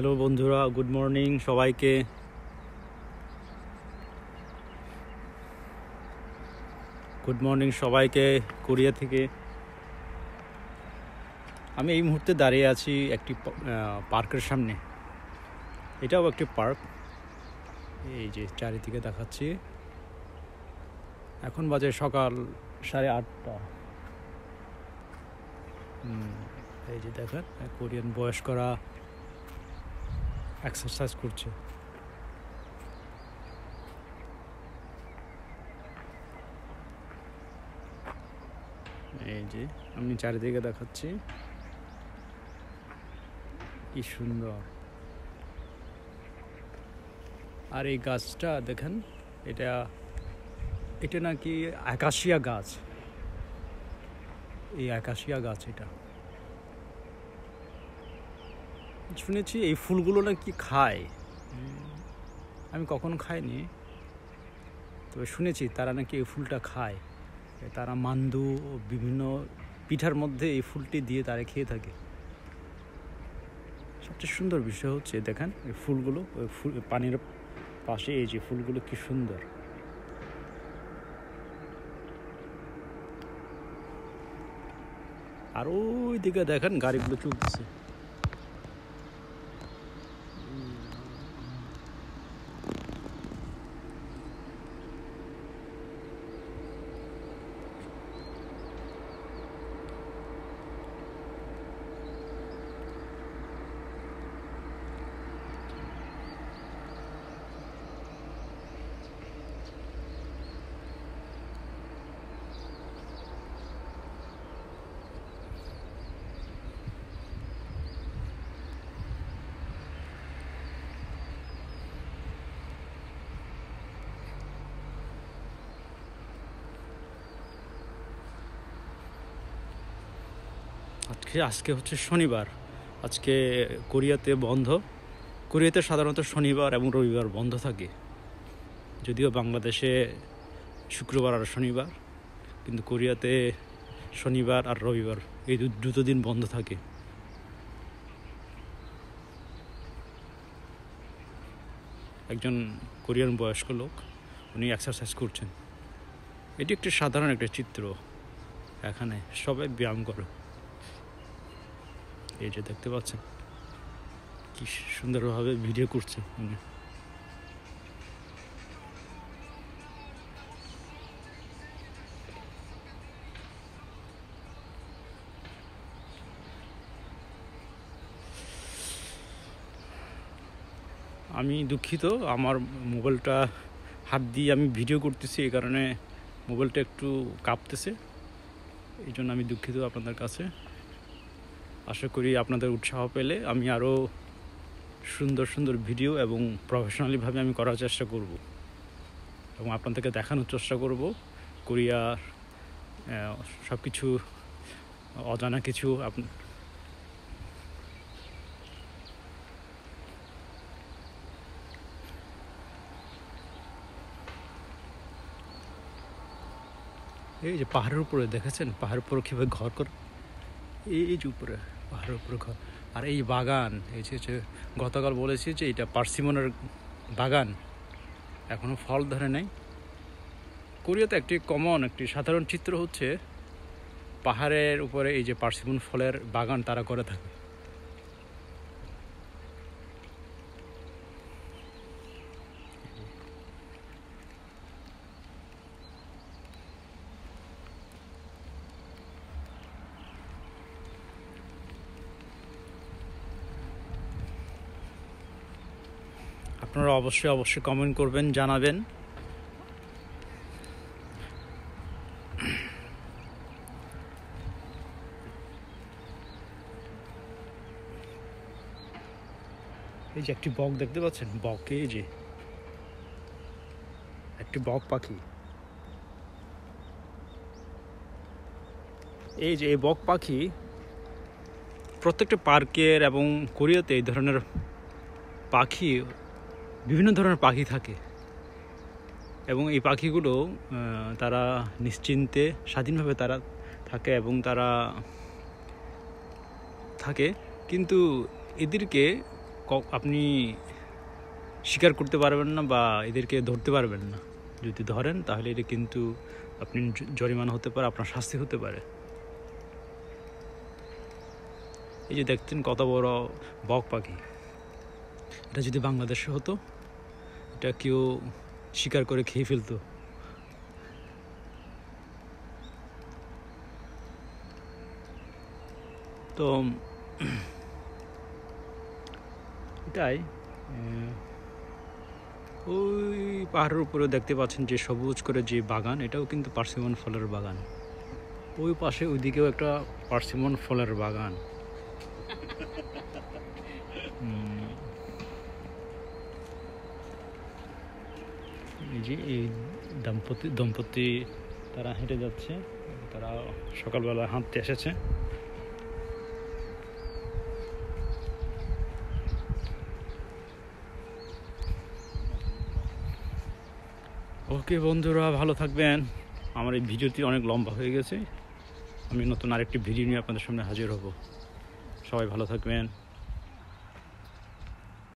Hello বন্ধুরা, good morning সবাইকে। Korea থেকে। আমি এই মুহূর্তে দাঁড়িয়ে আছি একটি পার্কের সামনে। এটাও একটি পার্ক। এই যে চারিদিকে দেখাচ্ছি। এখন বাজে সকাল 8:30। এই যে দেখেন, কোরিয়ান বয়স্করা এক্সারসাইজ করছে। এই যে আমি চারিদিকে দেখাচ্ছি, কি সুন্দর। আর এই গাছটা দেখেন, এটা নাকি আকাশিয়া গাছ। এই আকাশিয়া গাছ, এটা শুনেছি এই ফুলগুলো নাকি খায়। আমি কখনো খাইনি, তবে শুনেছি তারা নাকি এই ফুলটা খায়। তারা মান্দু ও বিভিন্ন পিঠার মধ্যে এই ফুলটি দিয়ে তারা খেয়ে থাকে। সবচেয়ে সুন্দর বিষয় হচ্ছে দেখেন, এই ফুলগুলো পানির পাশে, এই যে ফুলগুলো কি সুন্দর। আর ওই দিকে দেখেন গাড়িগুলো চলতেছে। আজকে হচ্ছে শনিবার। আজকে কোরিয়াতে বন্ধ। কোরিয়াতে সাধারণত শনিবার এবং রবিবার বন্ধ থাকে, যদিও বাংলাদেশে শুক্রবার আর শনিবার, কিন্তু কোরিয়াতে শনিবার আর রবিবার এই দুটো দিন বন্ধ থাকে। একজন কোরিয়ান বয়স্ক লোক, উনি এক্সারসাইজ করছেন। এটি একটি সাধারণ একটা চিত্র। এখানে সবাই ব্যায়াম করে। এই যে দেখতে পাচ্ছেন, কি সুন্দরভাবে ভিডিও করছে উনি। আমি দুঃখিত, আমার মোবাইলটা হাত দিয়ে আমি ভিডিও করতেছি, এই কারণে মোবাইলটা একটু কাঁপতেছে। এই জন্য আমি দুঃখিত আপনাদের কাছে। আশা করি আপনাদের উৎসাহ পেলে আমি আরও সুন্দর সুন্দর ভিডিও এবং প্রফেশনালিভাবে আমি করার চেষ্টা করব, এবং আপনাদেরকে দেখানোর চেষ্টা করব কোরিয়ার সব কিছু, অজানা কিছু। এই যে পাহাড়ের উপরে দেখেছেন, পাহাড়ের উপরে কীভাবে ঘর করে, এই যে উপরে পাহাড়ের উপরে ঘর। আর এই বাগান, এই যে গতকাল বলেছি যে এটা পার্সিমনের বাগান, এখনও ফল ধরে নাই। কোরিয়াতে একটি সাধারণ চিত্র হচ্ছে পাহাড়ের উপরে এই যে পার্সিমন ফলের বাগান তারা করে থাকে। আপনারা অবশ্যই কমেন্ট করবেন, জানাবেন। এই যে একটি বক দেখতে পাচ্ছেন, বককে, এই যে একটি বক পাখি। এই যে এই বক পাখি প্রত্যেকটা পার্কের এবং কোরিয়াতে এই ধরনের পাখি, বিভিন্ন ধরনের পাখি থাকে, এবং এই পাখিগুলো তারা নিশ্চিন্তে স্বাধীনভাবে তারা থাকে এবং তারা থাকে। কিন্তু এদেরকে আপনি শিকার করতে পারবেন না বা এদেরকে ধরতে পারবেন না। যদি ধরেন তাহলে এটা কিন্তু আপনি জরিমানা হতে পারে, আপনার শাস্তি হতে পারে। এই যে দেখতেন কত বড় বক পাখি, এটা যদি বাংলাদেশে হতো এটা কেউ শিকার করে খেয়ে ফেলতো। তো এটাই ওই পাহাড়ের উপরে দেখতে পাচ্ছেন যে সবুজ করে যে বাগান, এটাও কিন্তু পার্সিমন ফলের বাগান। ওই পাশে ওইদিকেও একটা পার্সিমন ফলের বাগান। এই যে এই দম্পতি তারা হেঁটে যাচ্ছে, তারা সকালবেলা হাঁটতে এসেছে। ওকে বন্ধুরা, ভালো থাকবেন। আমার এই ভিডিওটি অনেক লম্বা হয়ে গেছে, আমি নতুন আরেকটি ভিডিও নিয়ে আপনাদের সামনে হাজির হব। সবাই ভালো থাকবেন।